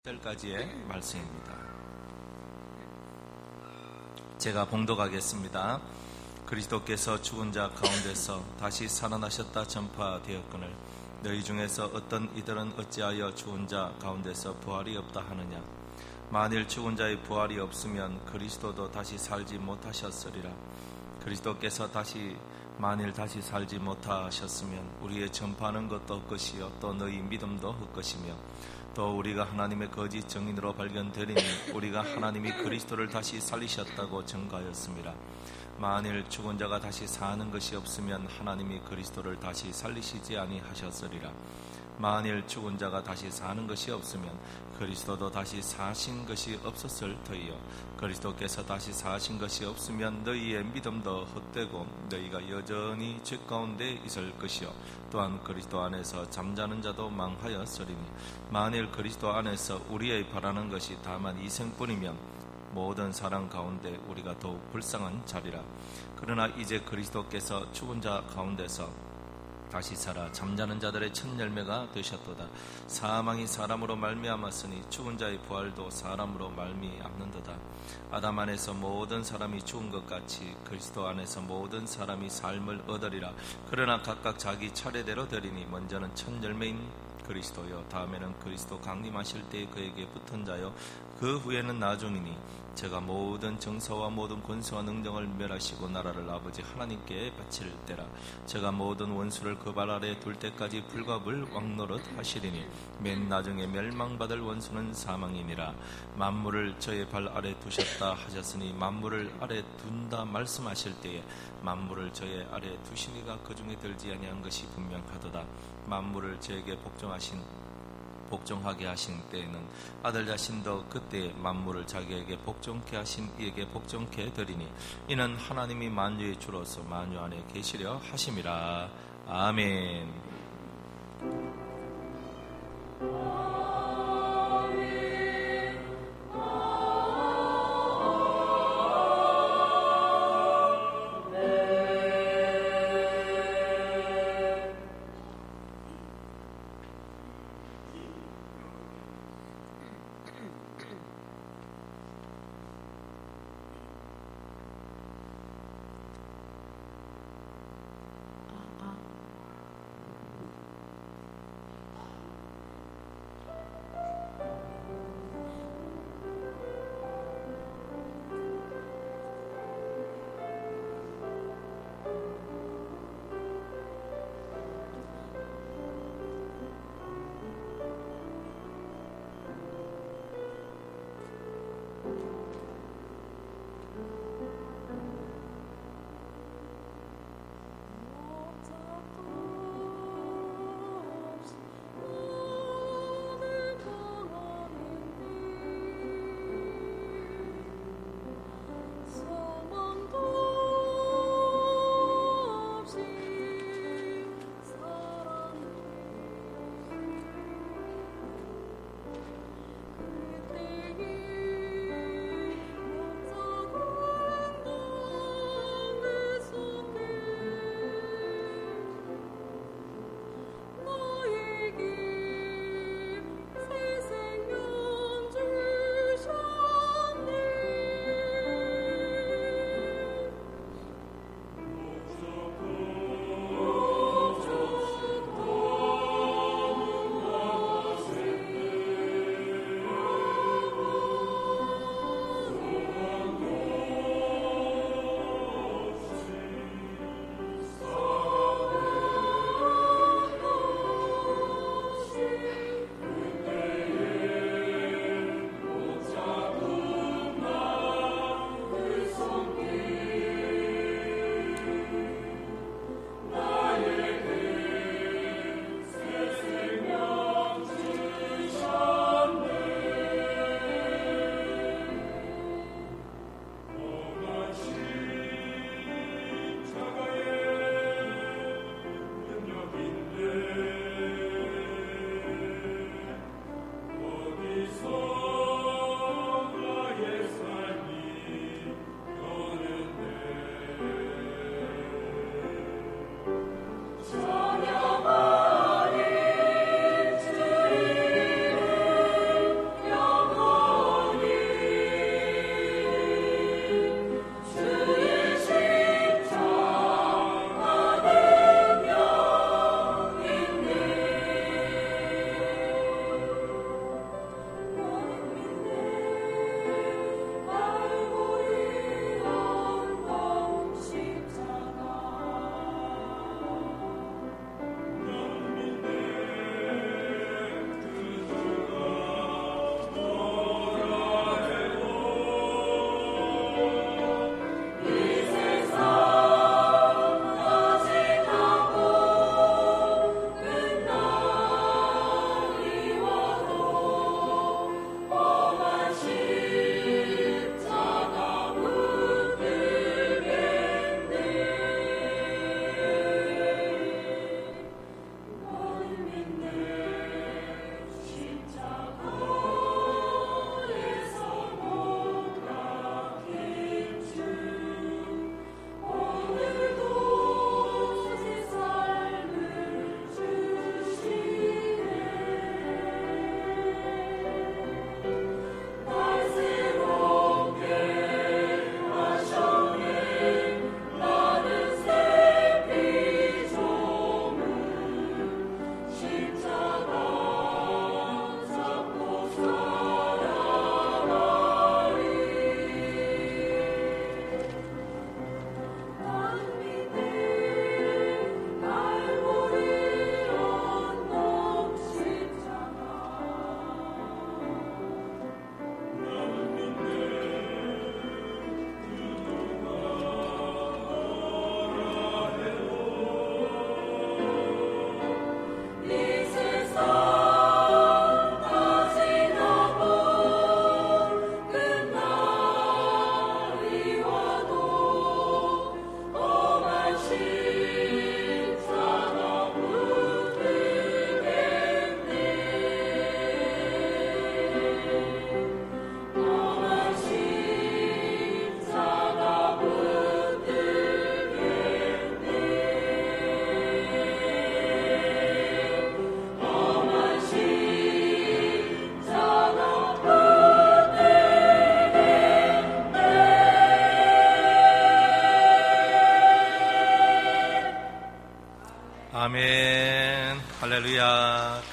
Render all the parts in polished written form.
절까지의 말씀입니다. 제가 봉독하겠습니다. 그리스도께서 죽은 자 가운데서 다시 살아나셨다 전파되었거늘 너희 중에서 어떤 이들은 어찌하여 죽은 자 가운데서 부활이 없다 하느냐. 만일 죽은 자의 부활이 없으면 그리스도도 다시 살지 못하셨으리라. 그리스도께서 만일 다시 살지 못하셨으면 우리의 전파하는 것도 헛것이요 또 너희 믿음도 헛것이며 또 우리가 하나님의 거짓 증인으로 발견되리니 우리가 하나님이 그리스도를 다시 살리셨다고 증거하였습니다. 만일 죽은 자가 다시 사는 것이 없으면 하나님이 그리스도를 다시 살리시지 아니하셨으리라. 만일 죽은 자가 다시 사는 것이 없으면 그리스도도 다시 사신 것이 없었을 터이요 그리스도께서 다시 사신 것이 없으면 너희의 믿음도 헛되고 너희가 여전히 죄 가운데 있을 것이요 또한 그리스도 안에서 잠자는 자도 망하였으리니 만일 그리스도 안에서 우리의 바라는 것이 다만 이생뿐이면 모든 사람 가운데 우리가 더욱 불쌍한 자리라. 그러나 이제 그리스도께서 죽은 자 가운데서 다시 살아 잠자는 자들의 첫 열매가 되셨도다. 사망이 사람으로 말미암았으니 죽은 자의 부활도 사람으로 말미암는도다. 아담 안에서 모든 사람이 죽은 것 같이 그리스도 안에서 모든 사람이 삶을 얻으리라. 그러나 각각 자기 차례대로 되리니 먼저는 첫 열매인 그리스도요 다음에는 그리스도 강림하실 때 그에게 붙은 자요 그 후에는 나중이니 제가 모든 정사와 모든 권세와 능력을 멸하시고 나라를 아버지 하나님께 바칠 때라. 제가 모든 원수를 그 발 아래 둘 때까지 불과 물 왕노릇 하시리니 맨 나중에 멸망받을 원수는 사망이니라. 만물을 저의 발 아래 두셨다 하셨으니 만물을 아래 둔다 말씀하실 때에 만물을 저의 아래 두시니가 그 중에 들지 아니한 것이 분명하도다. 만물을 저에게 복종하게 하신 때에는 아들 자신도 그때 만물을 자기에게 복종케 하신 이에게 복종케 되리니 이는 하나님이 만유의 주로서 만유 안에 계시려 하심이라. 아멘.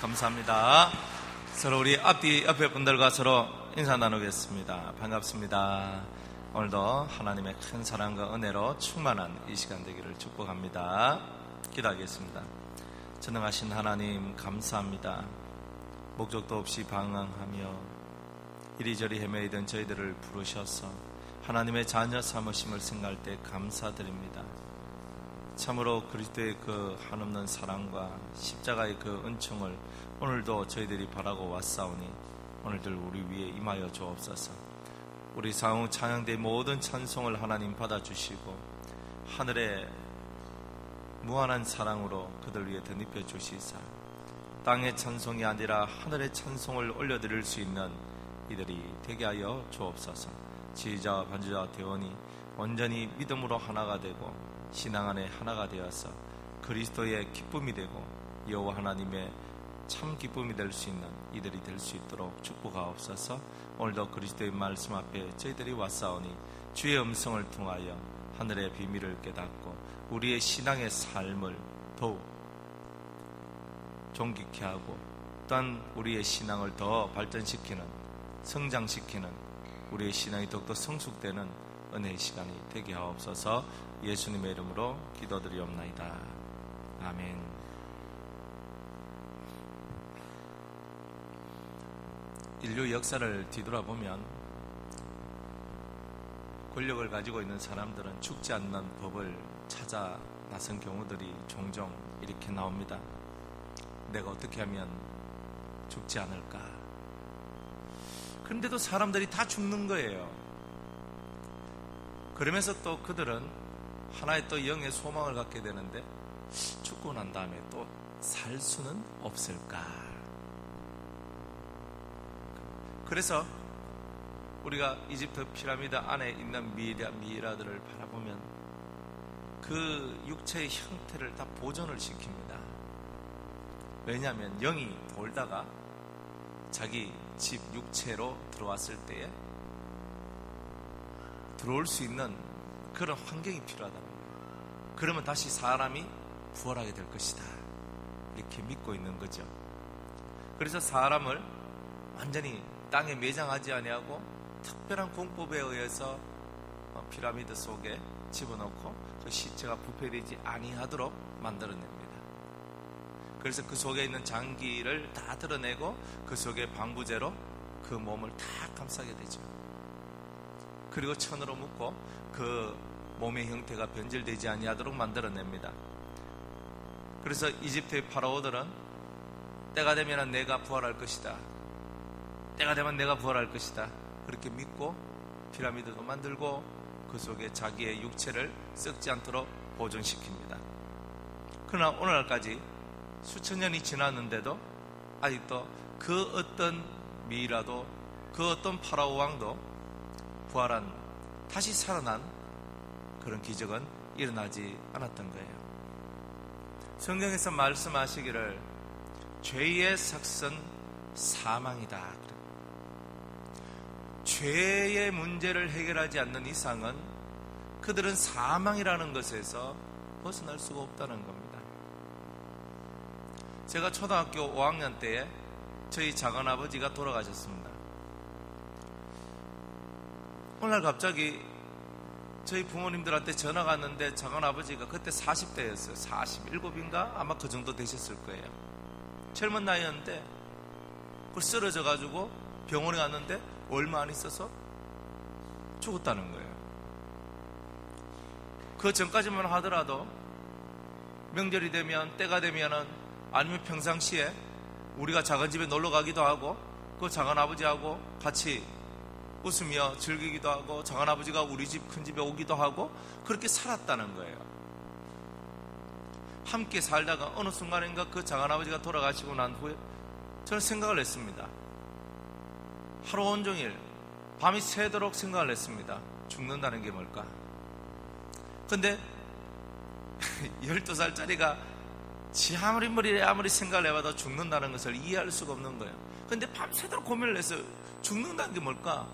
감사합니다. 서로 우리 앞뒤 옆에 분들과 서로 인사 나누겠습니다. 반갑습니다. 오늘도 하나님의 큰 사랑과 은혜로 충만한 이 시간 되기를 축복합니다. 기도하겠습니다. 전능하신 하나님 감사합니다. 목적도 없이 방황하며 이리저리 헤매이던 저희들을 부르셔서 하나님의 자녀 삼으심을 생각할 때 감사드립니다. 참으로 그리스도의 그 한없는 사랑과 십자가의 그 은총을 오늘도 저희들이 바라고 왔사오니 오늘들 우리 위에 임하여 주옵소서. 우리 상호 찬양대 모든 찬송을 하나님 받아주시고 하늘의 무한한 사랑으로 그들 위에 덧입혀 주시사 땅의 찬송이 아니라 하늘의 찬송을 올려드릴 수 있는 이들이 되게 하여 주옵소서. 지휘자와 반주자와 대원이 온전히 믿음으로 하나가 되고 신앙 안에 하나가 되어서 그리스도의 기쁨이 되고 여호와 하나님의 참 기쁨이 될 수 있는 이들이 될 수 있도록 축복하옵소서. 오늘도 그리스도의 말씀 앞에 저희들이 왔사오니 주의 음성을 통하여 하늘의 비밀을 깨닫고 우리의 신앙의 삶을 더욱 존귀케 하고 또한 우리의 신앙을 더 발전시키는 성장시키는 우리의 신앙이 더욱더 성숙되는 은혜의 시간이 되게 하옵소서. 예수님의 이름으로 기도드리옵나이다. 아멘. 인류 역사를 뒤돌아보면 권력을 가지고 있는 사람들은 죽지 않는 법을 찾아 나선 경우들이 종종 이렇게 나옵니다. 내가 어떻게 하면 죽지 않을까? 그런데도 사람들이 다 죽는 거예요. 그러면서 또 그들은 하나의 또 영의 소망을 갖게 되는데 죽고 난 다음에 또 살 수는 없을까? 그래서 우리가 이집트 피라미드 안에 있는 미이라들을 바라보면 그 육체의 형태를 다 보존을 시킵니다. 왜냐하면 영이 돌다가 자기 집 육체로 들어왔을 때에 들어올 수 있는 그런 환경이 필요하다는 거예요. 그러면 다시 사람이 부활하게 될 것이다. 이렇게 믿고 있는 거죠. 그래서 사람을 완전히 땅에 매장하지 아니하고 특별한 공법에 의해서 피라미드 속에 집어넣고 그 시체가 부패되지 아니하도록 만들어냅니다. 그래서 그 속에 있는 장기를 다 드러내고 그 속에 방부제로 그 몸을 다 감싸게 되죠. 그리고 천으로 묶고 그 몸의 형태가 변질되지 아니하도록 만들어냅니다. 그래서 이집트의 파라오들은 때가 되면 내가 부활할 것이다. 때가 되면 내가 부활할 것이다. 그렇게 믿고 피라미드도 만들고 그 속에 자기의 육체를 썩지 않도록 보존시킵니다. 그러나 오늘날까지 수천 년이 지났는데도 아직도 그 어떤 미이라도 그 어떤 파라오 왕도 부활한 다시 살아난 그런 기적은 일어나지 않았던 거예요. 성경에서 말씀하시기를 죄의 삭은 사망이다. 죄의 문제를 해결하지 않는 이상은 그들은 사망이라는 것에서 벗어날 수가 없다는 겁니다. 제가 초등학교 5학년 때에 저희 작은아버지가 돌아가셨습니다. 오늘 갑자기 저희 부모님들한테 전화가 왔는데 작은아버지가 그때 40대였어요. 47인가? 아마 그 정도 되셨을 거예요. 젊은 나이였는데 그걸 쓰러져가지고 병원에 갔는데 얼마 안 있어서 죽었다는 거예요. 그 전까지만 하더라도 명절이 되면 때가 되면은 아니면 평상시에 우리가 작은 집에 놀러 가기도 하고 그 작은아버지하고 같이 웃으며 즐기기도 하고 작은아버지가 우리 집 큰 집에 오기도 하고 그렇게 살았다는 거예요. 함께 살다가 어느 순간인가 그 작은아버지가 돌아가시고 난 후에 저는 생각을 했습니다. 하루 온종일 밤이 새도록 생각을 했습니다. 죽는다는 게 뭘까? 근데 12살짜리가 지 아무리 머리에 아무리 생각을 해봐도 죽는다는 것을 이해할 수가 없는 거예요. 근데 밤새도록 고민을 했어요. 죽는다는 게 뭘까?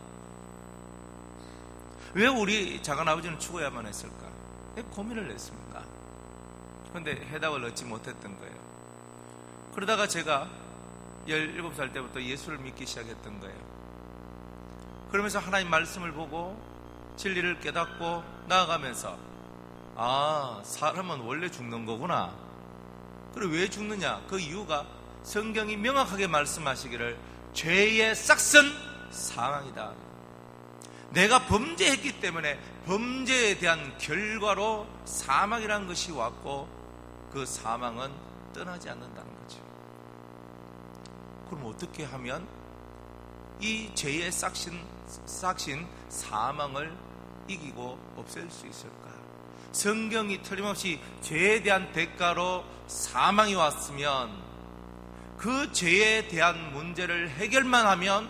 왜 우리 작은아버지는 죽어야만 했을까? 왜 고민을 했습니까? 근데 해답을 얻지 못했던 거예요. 그러다가 제가 17살 때부터 예수를 믿기 시작했던 거예요. 그러면서 하나님 말씀을 보고 진리를 깨닫고 나아가면서 사람은 원래 죽는 거구나. 그리고 왜 죽느냐? 그 이유가 성경이 명확하게 말씀하시기를 죄의 싹은 사망이다. 내가 범죄했기 때문에 범죄에 대한 결과로 사망이라는 것이 왔고 그 사망은 떠나지 않는다는 거죠. 그럼 어떻게 하면 이 죄의 싹신 사망을 이기고 없앨 수 있을까? 성경이 틀림없이 죄에 대한 대가로 사망이 왔으면 그 죄에 대한 문제를 해결만 하면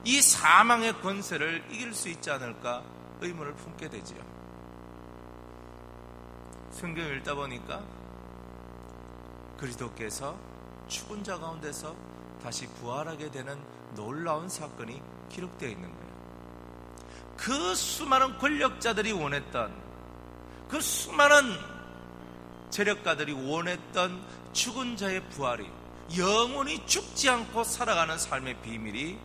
이 사망의 권세를 이길 수 있지 않을까 의문을 품게 되지요. 성경을 읽다 보니까 그리스도께서 죽은 자 가운데서 다시 부활하게 되는 놀라운 사건이 기록되어 있는 거예요. 그 수많은 권력자들이 원했던, 그 수많은 재력가들이 원했던 죽은 자의 부활이, 영원히 죽지 않고 살아가는 삶의 비밀이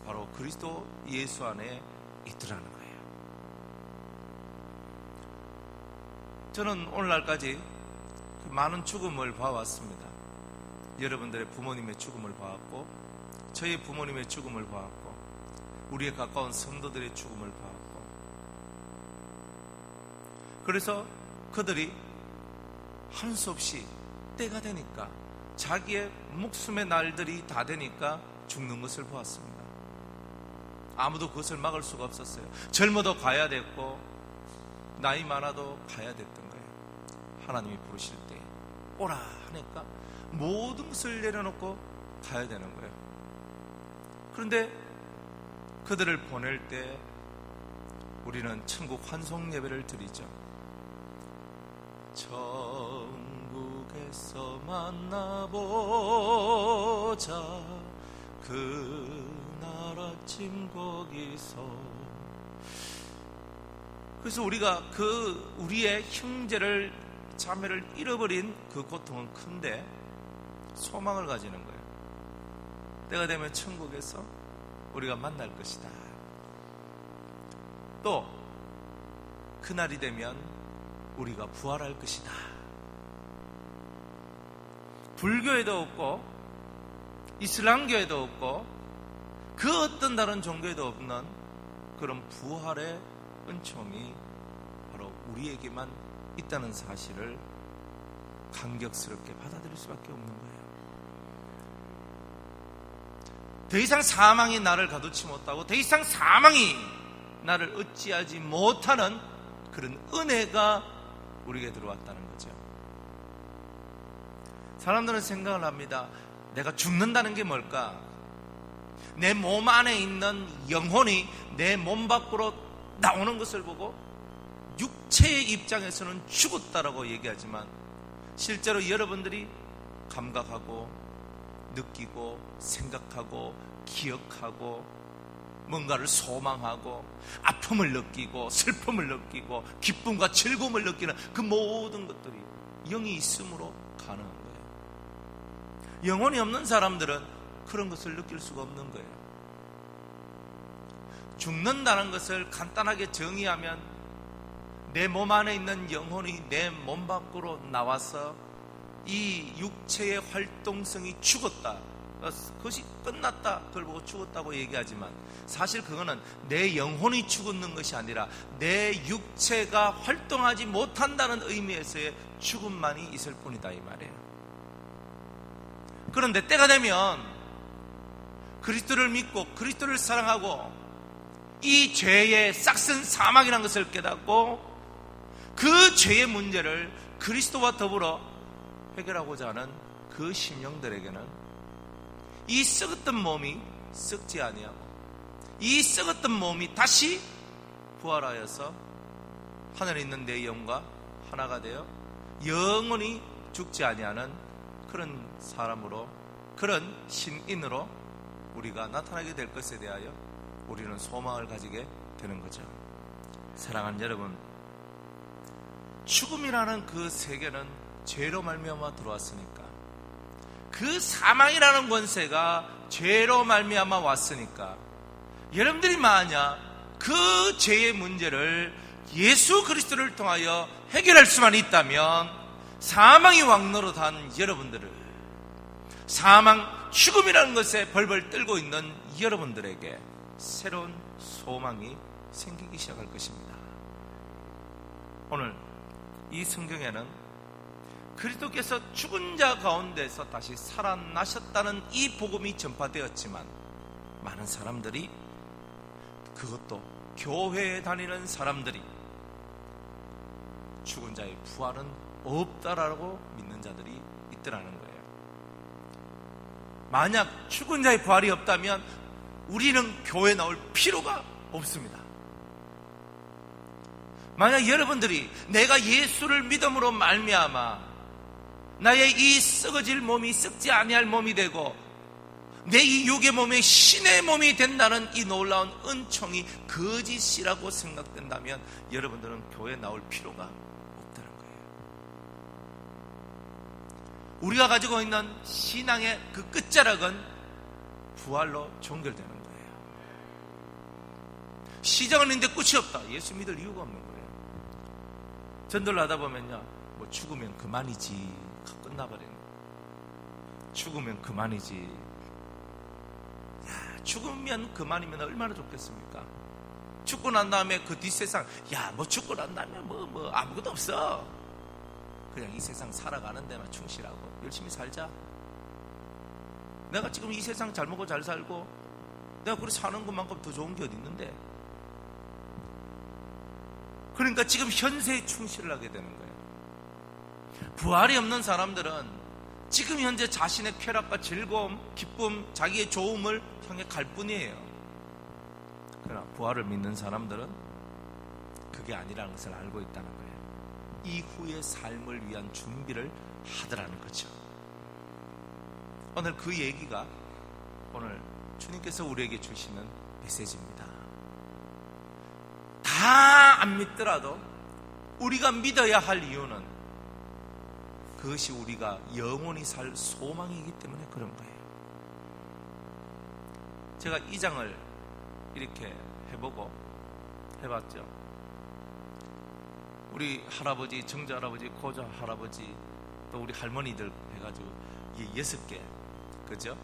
바로 그리스도 예수 안에 있더라는 거예요. 저는 오늘날까지 많은 죽음을 봐왔습니다. 여러분들의 부모님의 죽음을 봐왔고, 저희 부모님의 죽음을 봐왔고, 우리의 가까운 성도들의 죽음을 봐왔고, 그래서 그들이 할 수 없이 때가 되니까, 자기의 목숨의 날들이 다 되니까 죽는 것을 보았습니다. 아무도 그것을 막을 수가 없었어요. 젊어도 가야 됐고 나이 많아도 가야 됐던 거예요. 하나님이 부르실 때 오라 하니까 모든 것을 내려놓고 가야 되는 거예요. 그런데 그들을 보낼 때 우리는 천국 환송 예배를 드리죠. 천국에서 만나보자 그날 아침 거기서. 그래서 우리가 우리의 형제를 자매를 잃어버린 그 고통은 큰데 소망을 가지는 거예요. 때가 되면 천국에서 우리가 만날 것이다. 또 그날이 되면 우리가 부활할 것이다. 불교에도 없고 이슬람교에도 없고 그 어떤 다른 종교에도 없는 그런 부활의 은총이 바로 우리에게만 있다는 사실을 감격스럽게 받아들일 수밖에 없는 거예요. 더 이상 사망이 나를 가두지 못하고 더 이상 사망이 나를 어찌하지 못하는 그런 은혜가 우리에게 들어왔다는 거죠. 사람들은 생각을 합니다. 내가 죽는다는 게 뭘까? 내 몸 안에 있는 영혼이 내 몸 밖으로 나오는 것을 보고 육체의 입장에서는 죽었다라고 얘기하지만 실제로 여러분들이 감각하고 느끼고 생각하고 기억하고 뭔가를 소망하고 아픔을 느끼고 슬픔을 느끼고 기쁨과 즐거움을 느끼는 그 모든 것들이 영이 있음으로 가능한 거예요. 영혼이 없는 사람들은 그런 것을 느낄 수가 없는 거예요. 죽는다는 것을 간단하게 정의하면 내 몸 안에 있는 영혼이 내 몸 밖으로 나와서 이 육체의 활동성이 죽었다, 그것이 끝났다, 그걸 보고 죽었다고 얘기하지만 사실 그거는 내 영혼이 죽는 것이 아니라 내 육체가 활동하지 못한다는 의미에서의 죽음만이 있을 뿐이다 이 말이에요. 그런데 때가 되면 그리스도를 믿고 그리스도를 사랑하고 이 죄의 싹슨 사망이라는 것을 깨닫고 그 죄의 문제를 그리스도와 더불어 해결하고자 하는 그 심령들에게는 이 썩었던 몸이 썩지 아니하고 이 썩었던 몸이 다시 부활하여서 하늘에 있는 내 영과 하나가 되어 영원히 죽지 아니하는 그런 사람으로, 그런 신인으로 우리가 나타나게 될 것에 대하여 우리는 소망을 가지게 되는 거죠. 사랑하는 여러분, 죽음이라는 그 세계는 죄로 말미암아 들어왔으니까 그 사망이라는 권세가 죄로 말미암아 왔으니까 여러분들이 만약 그 죄의 문제를 예수 그리스도를 통하여 해결할 수만 있다면 사망이 왕노릇한 여러분들을, 사망, 죽음이라는 것에 벌벌 떨고 있는 여러분들에게 새로운 소망이 생기기 시작할 것입니다. 오늘 이 성경에는 그리스도께서 죽은 자 가운데서 다시 살아나셨다는 이 복음이 전파되었지만 많은 사람들이, 그것도 교회에 다니는 사람들이 죽은 자의 부활은 없다라고 믿는 자들이 있더라는 거예요. 만약 죽은 자의 부활이 없다면 우리는 교회에 나올 필요가 없습니다. 만약 여러분들이 내가 예수를 믿음으로 말미암아 나의 이 썩어질 몸이 썩지 아니할 몸이 되고 내 이 육의 몸이 신의 몸이 된다는 이 놀라운 은총이 거짓이라고 생각된다면 여러분들은 교회에 나올 필요가 없다는 거예요. 우리가 가지고 있는 신앙의 그 끝자락은 부활로 종결되는 거예요. 시작은 있는데 끝이 없다. 예수 믿을 이유가 없는 거예요. 전도를 하다 보면요, 뭐 죽으면 그만이지, 끝나버리는 거예요. 죽으면 그만이지. 야, 죽으면 그만이면 얼마나 좋겠습니까? 죽고 난 다음에 그 뒷세상, 야, 뭐 죽고 난 다음에 뭐 아무것도 없어. 그냥 이 세상 살아가는 데만 충실하고 열심히 살자. 내가 지금 이 세상 잘 먹고 잘 살고 내가 그렇게 사는 것만큼 더 좋은 게 어디 있는데. 그러니까 지금 현세에 충실을 하게 되는 거예요. 부활이 없는 사람들은 지금 현재 자신의 쾌락과 즐거움, 기쁨, 자기의 좋음을 향해 갈 뿐이에요. 그러나 부활을 믿는 사람들은 그게 아니라는 것을 알고 있다는 거예요. 이후의 삶을 위한 준비를 하더라는 거죠. 오늘 그 얘기가 오늘 주님께서 우리에게 주시는 메시지입니다. 다 안 믿더라도 우리가 믿어야 할 이유는 그것이 우리가 영원히 살 소망이기 때문에 그런 거예요. 제가 이 장을 이렇게 해봤죠. 우리 할아버지, 정자 할아버지, 고자 할아버지, 또 우리 할머니들 해가지고 이 6개, 그죠?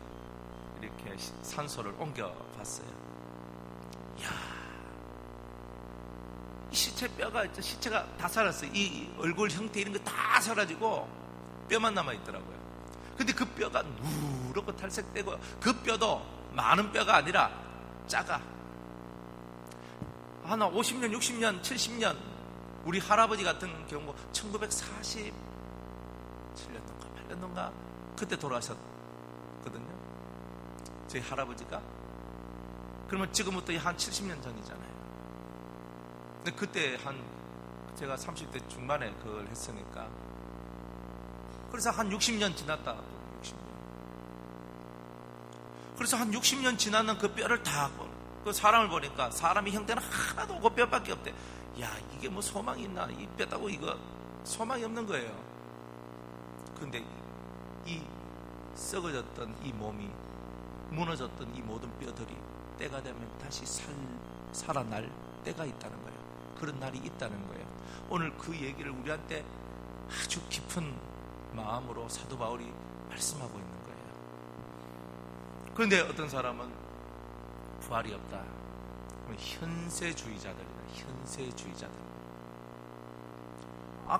이렇게 산소를 옮겨봤어요. 이야, 이 시체 뼈가 있죠. 시체가 다 살았어요. 이 얼굴 형태 이런 거 다 사라지고 뼈만 남아있더라고요. 근데 그 뼈가 누렇고 탈색되고 그 뼈도 많은 뼈가 아니라 작아. 한 50년, 60년, 70년 우리 할아버지 같은 경우 1947년도인가 8년도인가 그때 돌아가셨거든요. 저희 할아버지가. 그러면 지금부터 한 70년 전이잖아요. 근데 그때 제가 30대 중반에 그걸 했으니까. 그래서 한 60년 지났다. 60년. 그래서 한 60년 지나는 그 뼈를 다, 그 사람을 보니까 사람이 형태는 하나도 없고 뼈밖에 없대. 야, 이게 뭐 소망이 있나? 이 뼈다고 이거 소망이 없는 거예요. 근데 이 썩어졌던 이 몸이, 무너졌던 이 모든 뼈들이 때가 되면 다시 살아날 때가 있다는 거예요. 그런 날이 있다는 거예요. 오늘 그 얘기를 우리한테 아주 깊은 마음으로 사도 바울이 말씀하고 있는 거예요. 그런데 어떤 사람은 부활이 없다. 현세주의자들이다. 현세주의자들.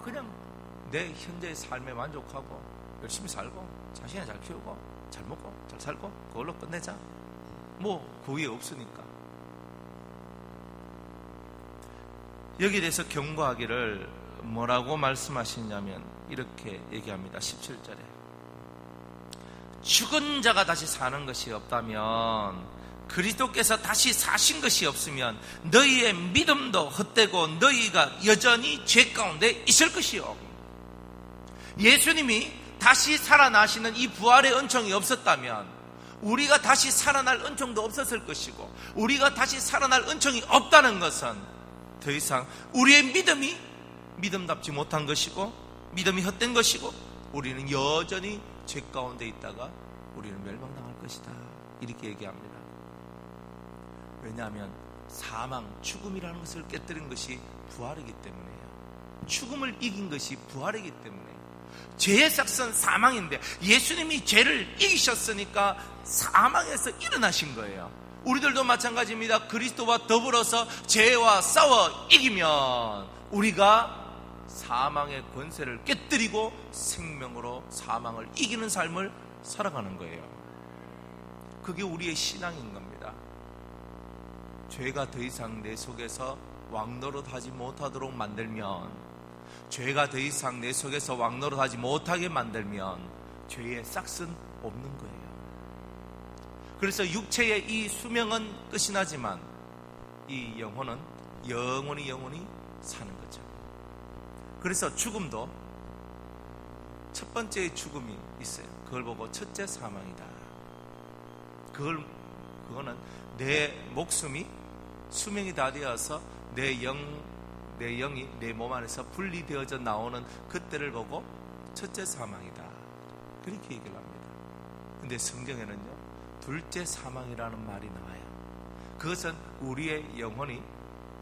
그냥 내 현재의 삶에 만족하고 열심히 살고 자신을 잘 키우고 잘 먹고 잘 살고 그걸로 끝내자. 뭐 그 위에 없으니까. 여기에 대해서 경고하기를 뭐라고 말씀하시냐면 이렇게 얘기합니다. 17절에 죽은 자가 다시 사는 것이 없다면, 그리스도께서 다시 사신 것이 없으면 너희의 믿음도 헛되고 너희가 여전히 죄 가운데 있을 것이요. 예수님이 다시 살아나시는 이 부활의 은총이 없었다면 우리가 다시 살아날 은총도 없었을 것이고, 우리가 다시 살아날 은총이 없다는 것은 더 이상 우리의 믿음이 믿음답지 못한 것이고 믿음이 헛된 것이고 우리는 여전히 죄 가운데 있다가 우리는 멸망당할 것이다, 이렇게 얘기합니다. 왜냐하면 사망, 죽음이라는 것을 깨뜨린 것이 부활이기 때문에요. 죽음을 이긴 것이 부활이기 때문에. 죄의 삭선 사망인데 예수님이 죄를 이기셨으니까 사망에서 일어나신 거예요. 우리들도 마찬가지입니다. 그리스도와 더불어서 죄와 싸워 이기면 우리가 사망의 권세를 깨뜨리고 생명으로 사망을 이기는 삶을 살아가는 거예요. 그게 우리의 신앙인 겁니다. 죄가 더 이상 내 속에서 왕노릇하지 못하도록 만들면, 죄가 더 이상 내 속에서 왕노릇하지 못하게 만들면 죄의 싹은 없는 거예요. 그래서 육체의 이 수명은 끝이 나지만 이 영혼은 영원히 사는 거죠. 그래서 죽음도 첫 번째 죽음이 있어요. 그걸 보고 첫째 사망이다. 그거는 내 목숨이 수명이 다 되어서 내 영이 내 몸 안에서 분리되어져 나오는 그때를 보고 첫째 사망이다, 그렇게 얘기를 합니다. 근데 성경에는요, 둘째 사망이라는 말이 나와요. 그것은 우리의 영혼이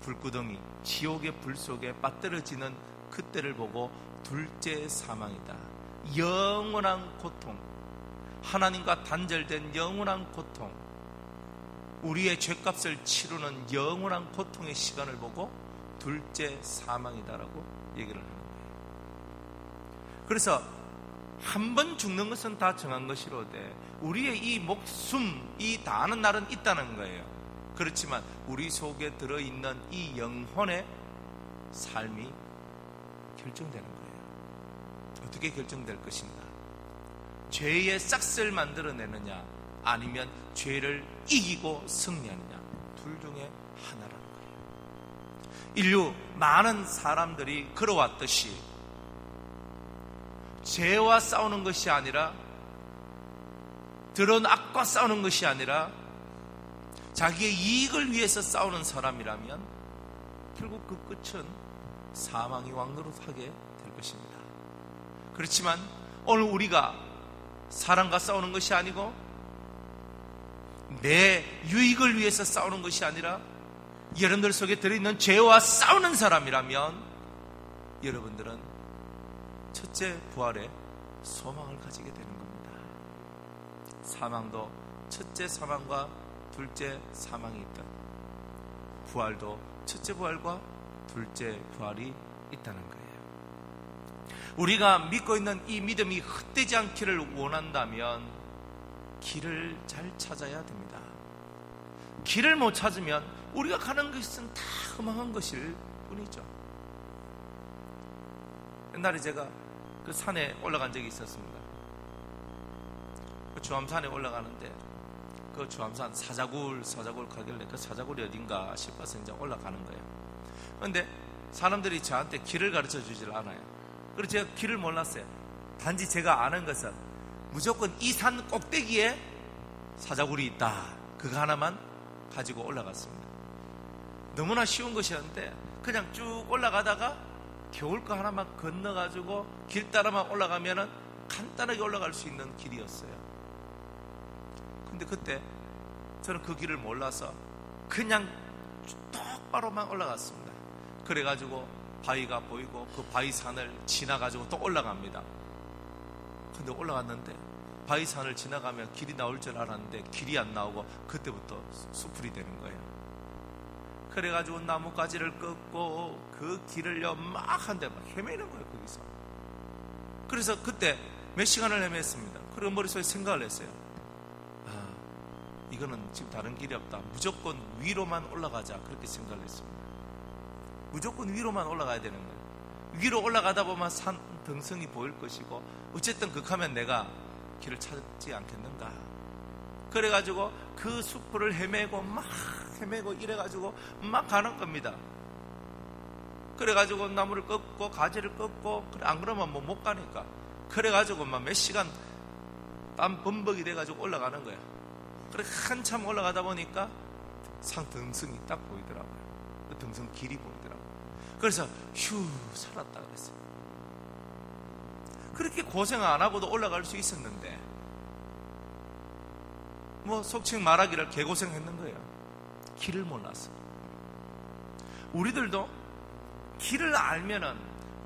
불구덩이, 지옥의 불 속에 빠뜨려지는 그때를 보고 둘째 사망이다. 영원한 고통, 하나님과 단절된 영원한 고통, 우리의 죄값을 치르는 영원한 고통의 시간을 보고 둘째 사망이다라고 얘기를 하는 거예요. 그래서 한 번 죽는 것은 다 정한 것이로되 우리의 이 목숨, 이 다하는 날은 있다는 거예요. 그렇지만 우리 속에 들어있는 이 영혼의 삶이 결정되는 거예요. 어떻게 결정될 것인가? 죄의 싹을 만들어내느냐, 아니면 죄를 이기고 승리하느냐, 둘 중에 하나라는 거예요. 인류 많은 사람들이 걸어왔듯이 죄와 싸우는 것이 아니라, 들은 악과 싸우는 것이 아니라 자기의 이익을 위해서 싸우는 사람이라면 결국 그 끝은 사망이 왕노릇하게 될 것입니다. 그렇지만 오늘 우리가 사랑과 싸우는 것이 아니고 내 유익을 위해서 싸우는 것이 아니라 여러분들 속에 들어있는 죄와 싸우는 사람이라면 여러분들은 첫째 부활에 소망을 가지게 되는 겁니다. 사망도 첫째 사망과 둘째 사망이 있다. 부활도 첫째 부활과 둘째 부활이 있다는 거예요. 우리가 믿고 있는 이 믿음이 헛되지 않기를 원한다면 길을 잘 찾아야 됩니다. 길을 못 찾으면 우리가 가는 것은 다 험한 것일 뿐이죠. 옛날에 제가 그 산에 올라간 적이 있었습니다. 그 주암산에 올라가는데 그 주암산 사자굴 가길래 그 사자굴이 어딘가 싶어서 이제 올라가는 거예요. 그런데 사람들이 저한테 길을 가르쳐 주질 않아요. 그래서 제가 길을 몰랐어요. 단지 제가 아는 것은 무조건 이 산 꼭대기에 사자굴이 있다, 그거 하나만 가지고 올라갔습니다. 너무나 쉬운 것이었는데 그냥 쭉 올라가다가 겨울 거 하나만 건너가지고 길 따라만 올라가면은 간단하게 올라갈 수 있는 길이었어요. 근데 그때 저는 그 길을 몰라서 그냥 똑바로만 올라갔습니다. 그래가지고 바위가 보이고 그 바위산을 지나가지고 또 올라갑니다. 근데 올라갔는데 바위산을 지나가면 길이 나올 줄 알았는데 길이 안 나오고 그때부터 수풀이 되는 거예요. 그래가지고 나뭇가지를 꺾고 그 길을요 막 한데 막 헤매는 거예요, 거기서. 그래서 그때 몇 시간을 헤맸습니다. 그리고 머릿속에 생각을 했어요. 이거는 지금 다른 길이 없다, 무조건 위로만 올라가자, 그렇게 생각을 했습니다. 무조건 위로만 올라가야 되는 거예요. 위로 올라가다 보면 산 등성이 보일 것이고 어쨌든 극하면 내가 길을 찾지 않겠는가. 그래가지고 그 숲을 헤매고 이래가지고 막 가는 겁니다. 그래가지고 나무를 꺾고 가지를 꺾고, 그래 안 그러면 뭐 못 가니까. 그래가지고 막 몇 시간 땀 범벅이 돼가지고 올라가는 거야. 그래 한참 올라가다 보니까 산 등성이 딱 보이더라고요. 그 등성 길이 보이더라고요. 그래서 휴, 살았다 그랬어요. 그렇게 고생 안 하고도 올라갈 수 있었는데 속칭 말하기를 개고생했는 거예요. 길을 몰랐어. 우리들도 길을 알면은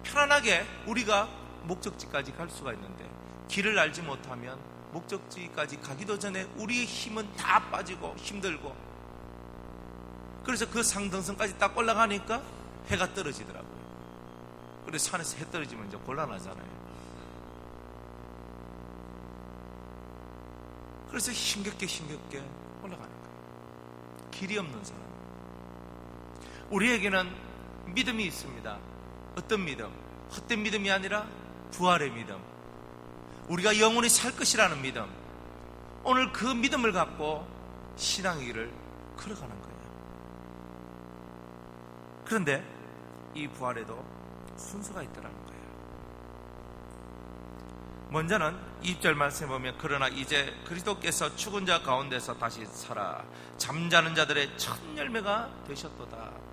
편안하게 우리가 목적지까지 갈 수가 있는데, 길을 알지 못하면 목적지까지 가기도 전에 우리의 힘은 다 빠지고 힘들고, 그래서 그 상등성까지 딱 올라가니까 해가 떨어지더라고요. 그래서 산에서 해 떨어지면 이제 곤란하잖아요. 그래서 힘겹게 올라가는 거예요. 길이 없는 사람. 우리에게는 믿음이 있습니다. 어떤 믿음? 헛된 믿음이 아니라 부활의 믿음. 우리가 영원히 살 것이라는 믿음. 오늘 그 믿음을 갖고 신앙의 길을 걸어가는 거예요. 그런데 이 부활에도 순서가 있더라는 거예요. 먼저는 2절 말씀에 보면, 그러나 이제 그리스도께서 죽은 자 가운데서 다시 살아 잠자는 자들의 첫 열매가 되셨도다.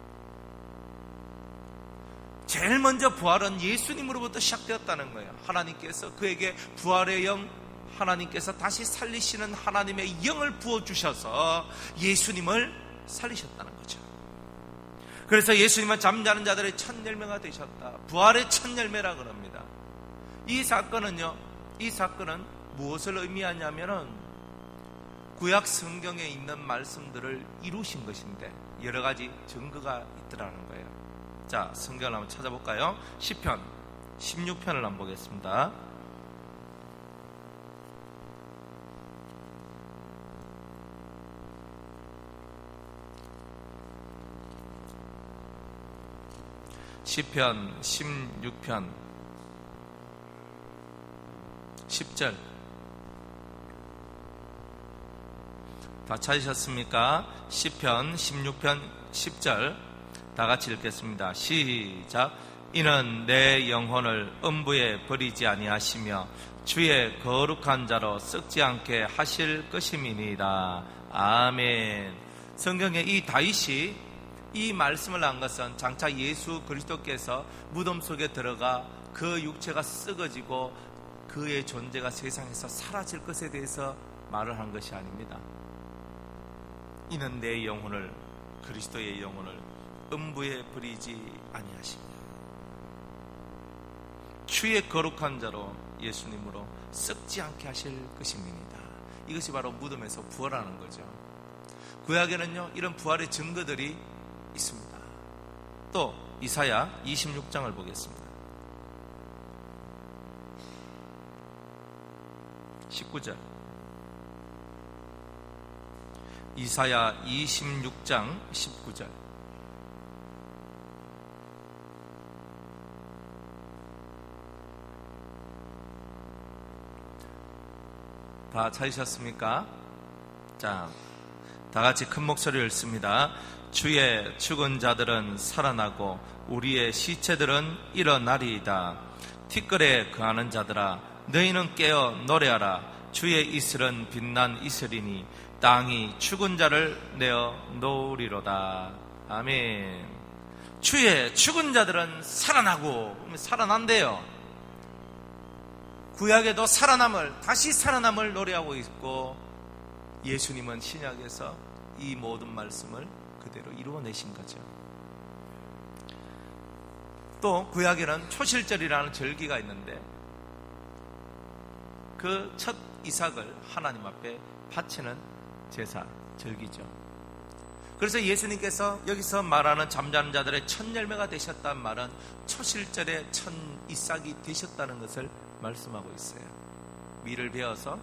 제일 먼저 부활은 예수님으로부터 시작되었다는 거예요. 하나님께서 그에게 부활의 영, 하나님께서 다시 살리시는 하나님의 영을 부어주셔서 예수님을 살리셨다는 거죠. 그래서 예수님은 잠자는 자들의 첫 열매가 되셨다. 부활의 첫 열매라 그럽니다. 이 사건은 무엇을 의미하냐면은 구약 성경에 있는 말씀들을 이루신 것인데 여러 가지 증거가 있더라는 거예요. 자, 성경을 한번 찾아볼까요? 시편 16편을 한번 보겠습니다. 시편 16편 10절 다 찾으셨습니까? 시편 16편 10절 다 같이 읽겠습니다. 시작. 이는 내 영혼을 음부에 버리지 아니하시며 주의 거룩한 자로 썩지 않게 하실 것임이니이다. 아멘. 성경에 이 다윗이 이 말씀을 한 것은 장차 예수 그리스도께서 무덤 속에 들어가 그 육체가 썩어지고 그의 존재가 세상에서 사라질 것에 대해서 말을 한 것이 아닙니다. 이는 내 영혼을, 그리스도의 영혼을 음부에 버리지 아니하시며 주의 거룩한 자로 예수님으로 썩지 않게 하실 것입니다. 이것이 바로 무덤에서 부활하는 거죠. 구약에는요 이런 부활의 증거들이 있습니다. 또 이사야 26장을 보겠습니다. 19절 이사야 26장 19절 다 찾으셨습니까? 자, 다 같이 큰 목소리를 읽습니다. 주의 죽은 자들은 살아나고 우리의 시체들은 일어나리이다. 티끌에 거하는 자들아 너희는 깨어 노래하라. 주의 이슬은 빛난 이슬이니 땅이 죽은 자를 내어 놓으리로다. 아멘. 주의 죽은 자들은 살아나고, 살아난대요. 구약에도 다시 살아남을 노래하고 있고, 예수님은 신약에서 이 모든 말씀을 그대로 이루어내신 거죠. 또 구약에는 초실절이라는 절기가 있는데 그 첫 이삭을 하나님 앞에 바치는 제사, 절기죠. 그래서 예수님께서 여기서 말하는 잠자는 자들의 첫 열매가 되셨다는 말은 초실절의 첫 이삭이 되셨다는 것을 말씀하고 있어요. 밀을 베어서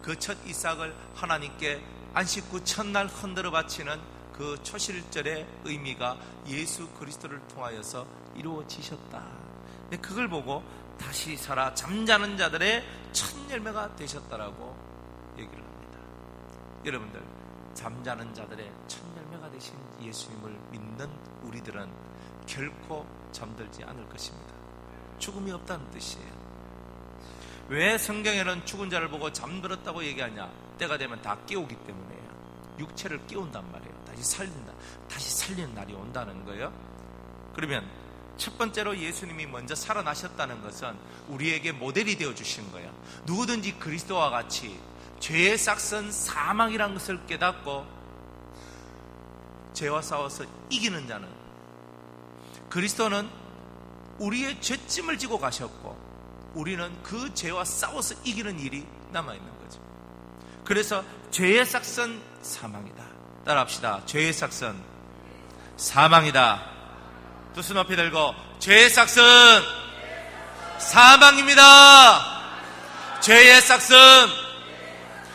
그 첫 이삭을 하나님께 안식구 첫날 흔들어 바치는 그 초실절의 의미가 예수 그리스도를 통하여서 이루어지셨다. 그걸 보고 다시 살아 잠자는 자들의 첫 열매가 되셨다라고 얘기를 합니다. 여러분들, 잠자는 자들의 첫 열매가 되신 예수님을 믿는 우리들은 결코 잠들지 않을 것입니다. 죽음이 없다는 뜻이에요. 왜 성경에는 죽은 자를 보고 잠들었다고 얘기하냐? 때가 되면 다 깨우기 때문에요. 육체를 깨운단 말이에요. 다시 살리는 날이 온다는 거예요. 그러면 첫 번째로 예수님이 먼저 살아나셨다는 것은 우리에게 모델이 되어주신 거예요. 누구든지 그리스도와 같이 죄의 싹선 사망이라는 것을 깨닫고 죄와 싸워서 이기는 자는, 그리스도는 우리의 죄짐을 지고 가셨고 우리는 그 죄와 싸워서 이기는 일이 남아있는 거죠. 그래서 죄의 싹선 사망이다. 따라합시다. 죄의 싹선 사망이다. 두 손 높이 들고 죄의 싹선 사망입니다. 죄의 싹선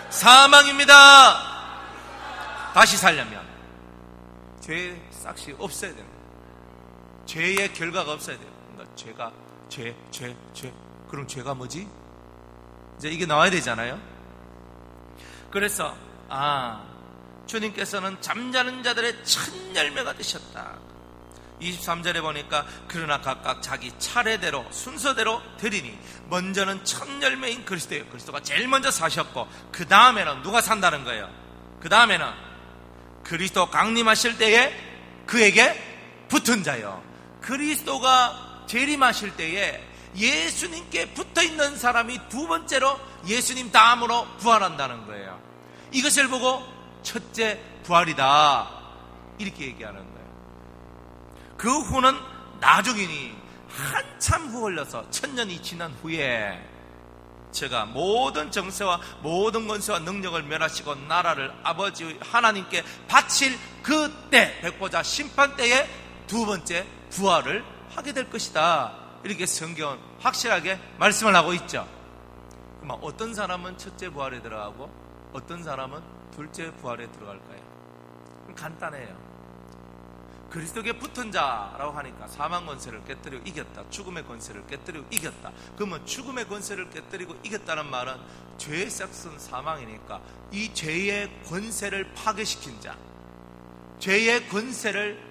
사망입니다. 다시 살려면 죄의 싹이 없어야 됩니다. 죄의 결과가 없어야 돼요. 그러니까 죄가 죄. 그럼 죄가 뭐지? 이제 이게 나와야 되잖아요. 그래서 주님께서는 잠자는 자들의 첫 열매가 되셨다. 23절에 보니까 그러나 각각 자기 차례대로 순서대로 드리니 먼저는 첫 열매인 그리스도예요. 그리스도가 제일 먼저 사셨고 그 다음에는 누가 산다는 거예요? 그 다음에는 그리스도 강림하실 때에 그에게 붙은 자요. 그리스도가 재림하실 때에 예수님께 붙어있는 사람이 두 번째로 예수님 다음으로 부활한다는 거예요. 이것을 보고 첫째 부활이다 이렇게 얘기하는 거예요. 그 후는 나중이니 한참 후 흘러서 1000년이 지난 후에 제가 모든 정세와 모든 권세와 능력을 멸하시고 나라를 아버지 하나님께 바칠 그때 백보자 심판 때에 두 번째 부활을 하게 될 것이다. 이렇게 성경은 확실하게 말씀을 하고 있죠. 그럼 어떤 사람은 첫째 부활에 들어가고 어떤 사람은 둘째 부활에 들어갈까요? 간단해요. 그리스도께 붙은 자라고 하니까 사망 권세를 깨뜨리고 이겼다. 죽음의 권세를 깨뜨리고 이겼다. 그러면 죽음의 권세를 깨뜨리고 이겼다는 말은 죄의 싹은 사망이니까 이 죄의 권세를 파괴시킨 자, 죄의 권세를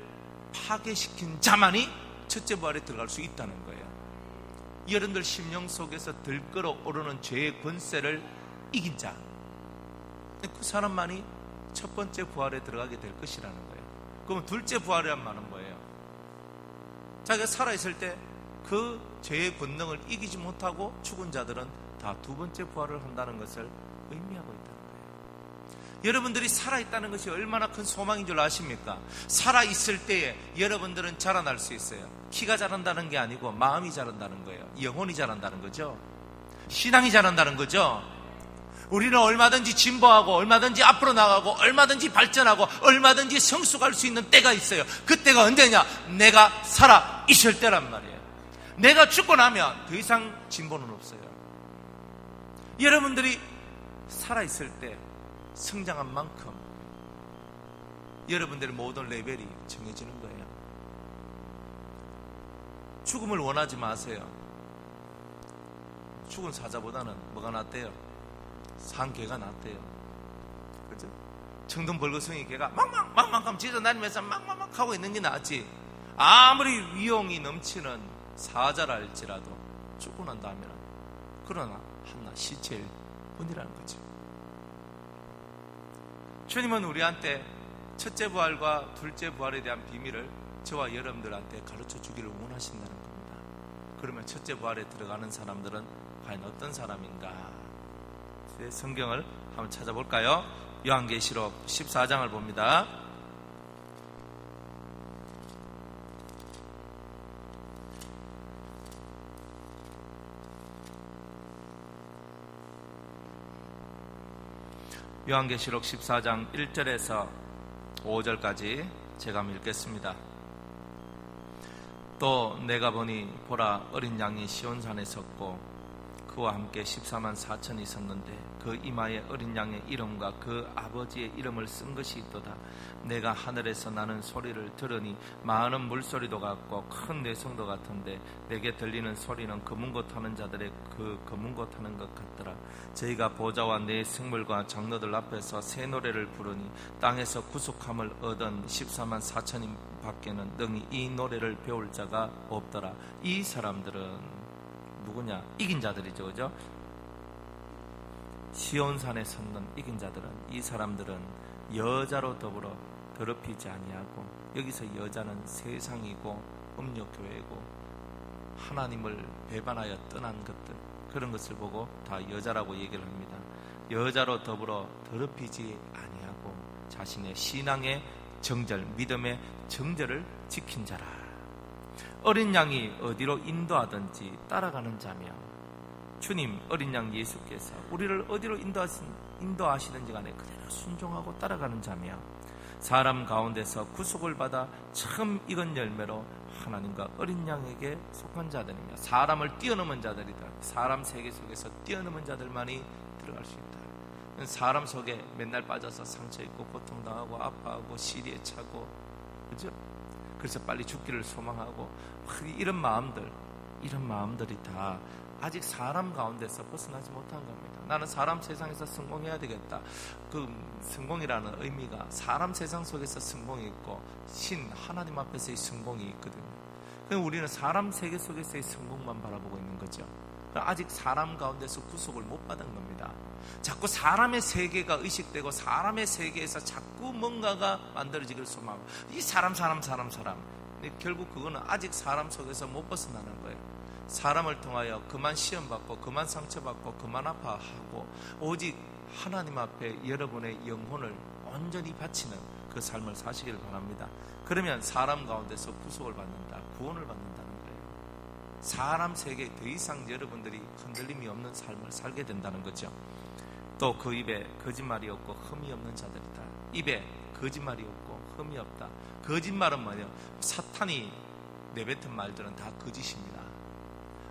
파괴시킨 자만이 첫째 부활에 들어갈 수 있다는 거예요. 여러분들 심령 속에서 들끓어 오르는 죄의 권세를 이긴 자, 그 사람만이 첫 번째 부활에 들어가게 될 것이라는 거예요. 그럼 둘째 부활이란 말은 뭐예요? 자기가 살아있을 때 그 죄의 권능을 이기지 못하고 죽은 자들은 다 두 번째 부활을 한다는 것을 의미하고 있다는 거예요. 여러분들이 살아있다는 것이 얼마나 큰 소망인 줄 아십니까? 살아있을 때에 여러분들은 자라날 수 있어요. 키가 자란다는 게 아니고 마음이 자란다는 거예요. 영혼이 자란다는 거죠. 신앙이 자란다는 거죠. 우리는 얼마든지 진보하고 얼마든지 앞으로 나가고 얼마든지 발전하고 얼마든지 성숙할 수 있는 때가 있어요. 그때가 언제냐? 내가 살아 있을 때란 말이에요. 내가 죽고 나면 더 이상 진보는 없어요. 여러분들이 살아 있을 때 성장한 만큼 여러분들의 모든 레벨이 정해지는 거예요. 죽음을 원하지 마세요. 죽은 사자보다는 뭐가 낫대요? 산 개가 낫대요. 그죠? 청동 벌거숭이 개가 막막하면 짖어다니면서 막막 하고 있는 게 낫지. 아무리 위용이 넘치는 사자라 할지라도 죽고 난 다음에는 그러나 하나 시체일 뿐이라는 거죠. 주님은 우리한테 첫째 부활과 둘째 부활에 대한 비밀을 저와 여러분들한테 가르쳐 주기를 원하신다는 겁니다. 그러면 첫째 부활에 들어가는 사람들은 과연 어떤 사람인가? 성경을 한번 찾아볼까요? 요한계시록 14장을 봅니다. 요한계시록 14장 1절에서 5절까지 제가 한번 읽겠습니다. 또 내가 보니 보라 어린 양이 시온산에 섰고 그와 함께 14만 4천이 섰는데 그 이마에 어린 양의 이름과 그 아버지의 이름을 쓴 것이 있도다. 내가 하늘에서 나는 소리를 들으니 많은 물소리도 같고 큰 내성도 같은데 내게 들리는 소리는 검은 것 하는 자들의 그 검은 것 하는 것 같더라. 저희가 보좌와 내 생물과 장로들 앞에서 새 노래를 부르니 땅에서 구속함을 얻은 14만 4천인 밖에는 능히 이 노래를 배울 자가 없더라. 이 사람들은 누구냐? 이긴 자들이죠. 그죠? 시온산에 섰는 이긴 자들은, 이 사람들은 여자로 더불어 더럽히지 아니하고, 여기서 여자는 세상이고 음욕교회고 하나님을 배반하여 떠난 것들, 그런 것을 보고 다 여자라고 얘기를 합니다. 여자로 더불어 더럽히지 아니하고 자신의 신앙의 정절, 믿음의 정절을 지킨 자라. 어린 양이 어디로 인도하든지 따라가는 자며, 주님 어린 양 예수께서 우리를 어디로 인도하시든지 간에 그대로 순종하고 따라가는 자며, 사람 가운데서 구속을 받아 처음 익은 열매로 하나님과 어린 양에게 속한 자들이며 사람을 뛰어넘은 자들이다. 사람 세계 속에서 뛰어넘은 자들만이 들어갈 수 있다. 사람 속에 맨날 빠져서 상처 입고 고통당하고 아파하고 시리에 차고, 그죠? 그래서 빨리 죽기를 소망하고 이런 마음들이 다 아직 사람 가운데서 벗어나지 못한 겁니다. 나는 사람 세상에서 성공해야 되겠다. 그 성공이라는 의미가 사람 세상 속에서 성공이 있고 하나님 앞에서의 성공이 있거든요. 그럼 우리는 사람 세계 속에서의 성공만 바라보고 있는 거죠. 아직 사람 가운데서 구속을 못 받은 겁니다. 자꾸 사람의 세계가 의식되고 사람의 세계에서 자꾸 뭔가가 만들어지기를 소망하고, 이 사람. 결국 그거는 아직 사람 속에서 못 벗어나는 거예요. 사람을 통하여 그만 시험받고 그만 상처받고 그만 아파하고 오직 하나님 앞에 여러분의 영혼을 온전히 바치는 그 삶을 사시길 바랍니다. 그러면 사람 가운데서 구속을 받는다, 구원을 받는다는 거예요. 사람 세계에 더 이상 여러분들이 흔들림이 없는 삶을 살게 된다는 거죠. 또 그 입에 거짓말이 없고 흠이 없는 자들이다. 입에 거짓말이 없고 흠이 없다. 거짓말은 뭐냐? 사탄이 내뱉은 말들은 다 거짓입니다.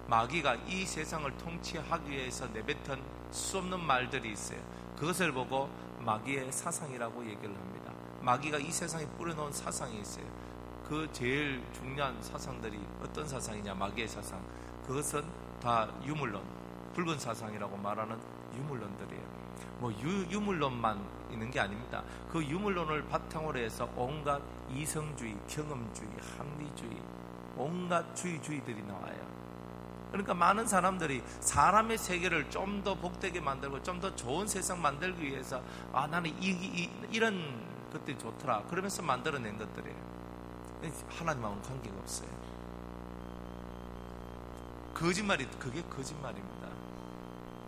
마귀가 이 세상을 통치하기 위해서 내뱉은 수없는 말들이 있어요. 그것을 보고 마귀의 사상이라고 얘기를 합니다. 마귀가 이 세상에 뿌려놓은 사상이 있어요. 그 제일 중요한 사상들이 어떤 사상이냐? 마귀의 사상. 그것은 다 유물론, 붉은 사상이라고 말하는 유물론들이에요. 유물론만 있는 게 아닙니다. 그 유물론을 바탕으로 해서 온갖 이성주의, 경험주의, 합리주의, 온갖 주의들이 나와요. 그러니까 많은 사람들이 사람의 세계를 좀 더 복되게 만들고 좀 더 좋은 세상 만들기 위해서 나는 이런 것들이 좋더라 그러면서 만들어낸 것들이에요. 하나님하고는 관계가 없어요. 그게 거짓말입니다.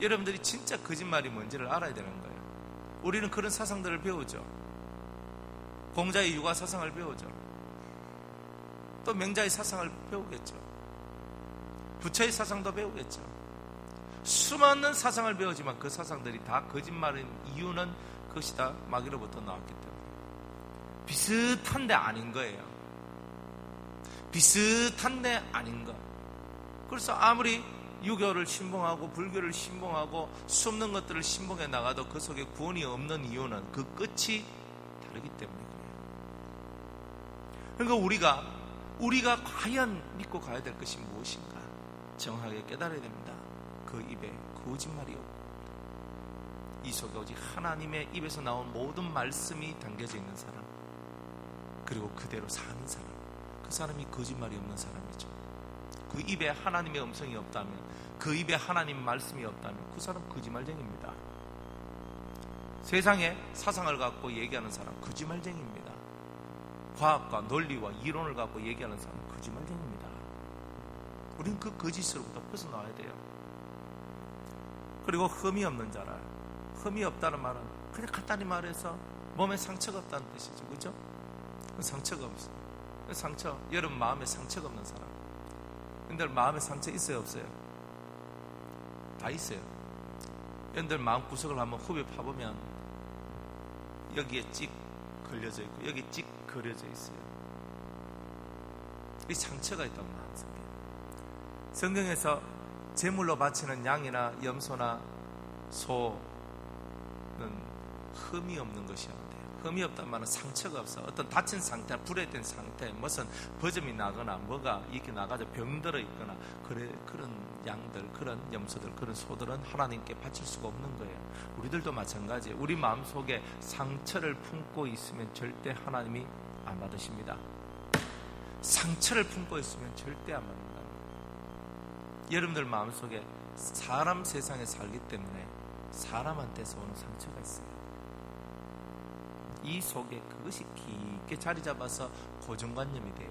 여러분들이 진짜 거짓말이 뭔지를 알아야 되는 거예요. 우리는 그런 사상들을 배우죠. 공자의 육아 사상을 배우죠. 또 명자의 사상을 배우겠죠. 부처의 사상도 배우겠죠. 수많은 사상을 배우지만 그 사상들이 다 거짓말인 이유는 그것이 다 마귀로부터 나왔기 때문에 비슷한데 아닌 거예요. 비슷한데 아닌 거. 그래서 아무리 유교를 신봉하고 불교를 신봉하고 수없는 것들을 신봉해 나가도 그 속에 구원이 없는 이유는 그 끝이 다르기 때문에 그래요. 그러니까 우리가 과연 믿고 가야 될 것이 무엇인가 정확하게 깨달아야 됩니다. 그 입에 거짓말이 없고 이 속에 오직 하나님의 입에서 나온 모든 말씀이 담겨져 있는 사람, 그리고 그대로 사는 사람, 그 사람이 거짓말이 없는 사람이죠. 그 입에 하나님의 음성이 없다면, 그 입에 하나님 말씀이 없다면 그 사람 거짓말쟁이입니다. 세상에 사상을 갖고 얘기하는 사람 거짓말쟁이입니다. 과학과 논리와 이론을 갖고 얘기하는 사람 거짓말쟁이입니다. 우리는 그 거짓으로부터 벗어나야 돼요. 그리고 흠이 없는 자라. 흠이 없다는 말은 그냥 간단히 말해서 몸에 상처가 없다는 뜻이죠. 그죠? 상처가 없어요. 상처, 여러분 마음에 상처가 없는 사람. 여러분들 마음에 상처 있어요, 없어요? 다 있어요. 여러분들 마음 구석을 한번 후벼 파보면 여기에 찍 걸려져 있고 여기 찍 그려져 있어요. 이 상처가 있다고 마음 속에. 성경에서 제물로 바치는 양이나 염소나 소는 흠이 없는 것이어야 돼요. 흠이 없다는 말은 상처가 없어. 어떤 다친 상태, 불에 된 상태, 무슨 버점이 나거나 뭐가 이렇게 나가서 병들어 있거나 그런 양들, 그런 염소들, 그런 소들은 하나님께 바칠 수가 없는 거예요. 우리들도 마찬가지예요. 우리 마음속에 상처를 품고 있으면 절대 하나님이 안 받으십니다. 상처를 품고 있으면 절대 안 받는다. 여러분들 마음속에 사람 세상에 살기 때문에 사람한테서 오는 상처가 있어요. 이 속에 그것이 깊게 자리 잡아서 고정관념이 돼요.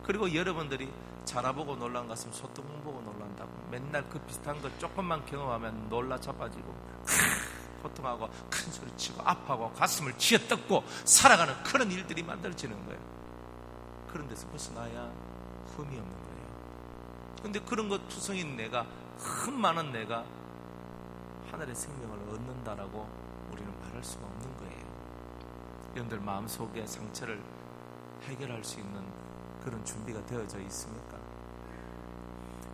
그리고 여러분들이 자라보고 놀란 것은 소뚜껑 보고 놀란다고. 맨날 그 비슷한 거 조금만 경험하면 놀라 자빠지고 고통하고 큰 소리 치고 아파하고 가슴을 쥐어뜯고 살아가는 그런 일들이 만들어지는 거예요. 그런 데서 벗어나야 흠이 없는 거예요. 근데 그런 것 투성인 내가, 흠 많은 내가 하늘의 생명을 얻는다라고 우리는 말할 수가 없는 거예요. 여러분들 마음속에 상처를 해결할 수 있는 그런 준비가 되어져 있습니까?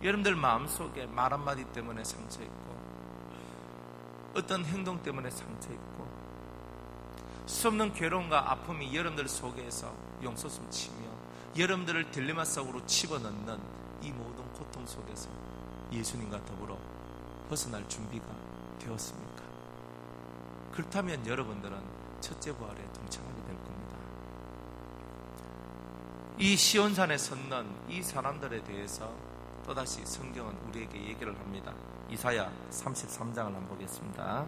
여러분들 마음속에 말 한마디 때문에 상처 있고, 어떤 행동 때문에 상처 있고, 수없는 괴로움과 아픔이 여러분들 속에서 용솟음 치며 여러분들을 딜레마 속으로 집어넣는 이 모든 고통 속에서 예수님과 더불어 벗어날 준비가 되었습니까? 그렇다면 여러분들은 첫째 부활에 동참하게 될 겁니다. 이 시온산에 섰는 이 사람들에 대해서 또다시 성경은 우리에게 얘기를 합니다. 이사야 33장을 한번 보겠습니다.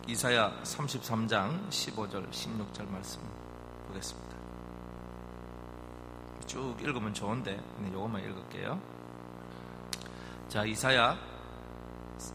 이사야 33장 15절 16절 말씀 보겠습니다. 쭉 읽으면 좋은데 이것만 읽을게요. 자, 이사야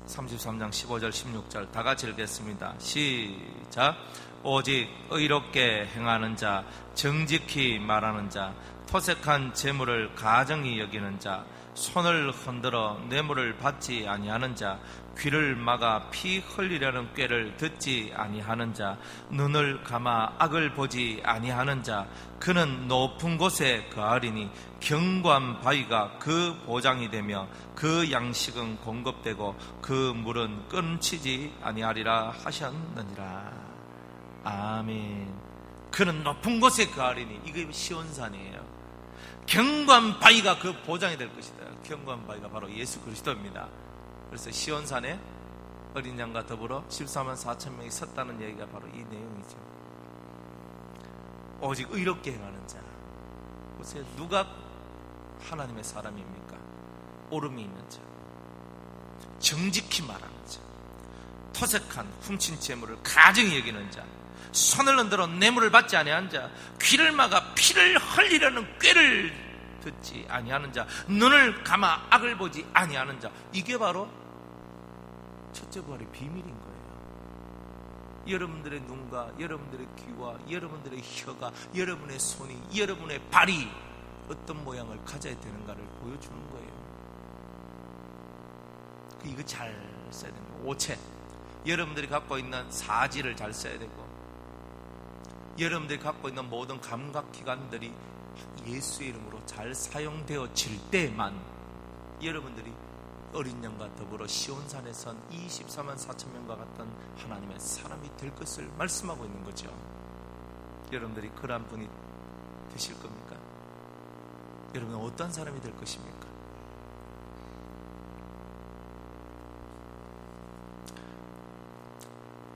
33장 15절 16절 다 같이 읽겠습니다. 시작. 오직 의롭게 행하는 자, 정직히 말하는 자, 토색한 재물을 가정히 여기는 자, 손을 흔들어 뇌물을 받지 아니하는 자, 귀를 막아 피 흘리려는 꾀를 듣지 아니하는 자, 눈을 감아 악을 보지 아니하는 자, 그는 높은 곳에 거하리니 견고한 바위가 그 보장이 되며 그 양식은 공급되고 그 물은 끊치지 아니하리라 하셨느니라. 아멘. 그는 높은 곳에 거하리니, 이게 시온산이에요. 견고한 바위가 그 보장이 될 것이다. 견고한 바위가 바로 예수 그리스도입니다. 그래서 시온산에 어린 양과 더불어 14만 4천 명이 섰다는 얘기가 바로 이 내용이죠. 오직 의롭게 행하는 자. 보세요. 누가 하나님의 사람입니까? 오름이 있는 자, 정직히 말하는 자, 토색한 훔친 재물을 가정히 여기는 자, 손을 흔들어 뇌물을 받지 아니하는 자, 귀를 막아 피를 흘리려는 꾀를 듣지 아니하는 자, 눈을 감아 악을 보지 아니하는 자. 이게 바로 첫째 부활의 비밀인 거예요. 여러분들의 눈과 여러분들의 귀와 여러분들의 혀가, 여러분의 손이, 여러분의 발이 어떤 모양을 가져야 되는가를 보여주는 거예요. 이거 잘 써야 됩니다. 오체. 여러분들이 갖고 있는 사지를 잘 써야 되고, 여러분들이 갖고 있는 모든 감각기관들이 예수의 이름으로 잘 사용되어질 때만 여러분들이 어린 양과 더불어 시온산에 선 24만 4천 명과 같은 하나님의 사람이 될 것을 말씀하고 있는 거죠. 여러분들이 그러한 분이 되실 겁니까? 여러분은 어떤 사람이 될 것입니까?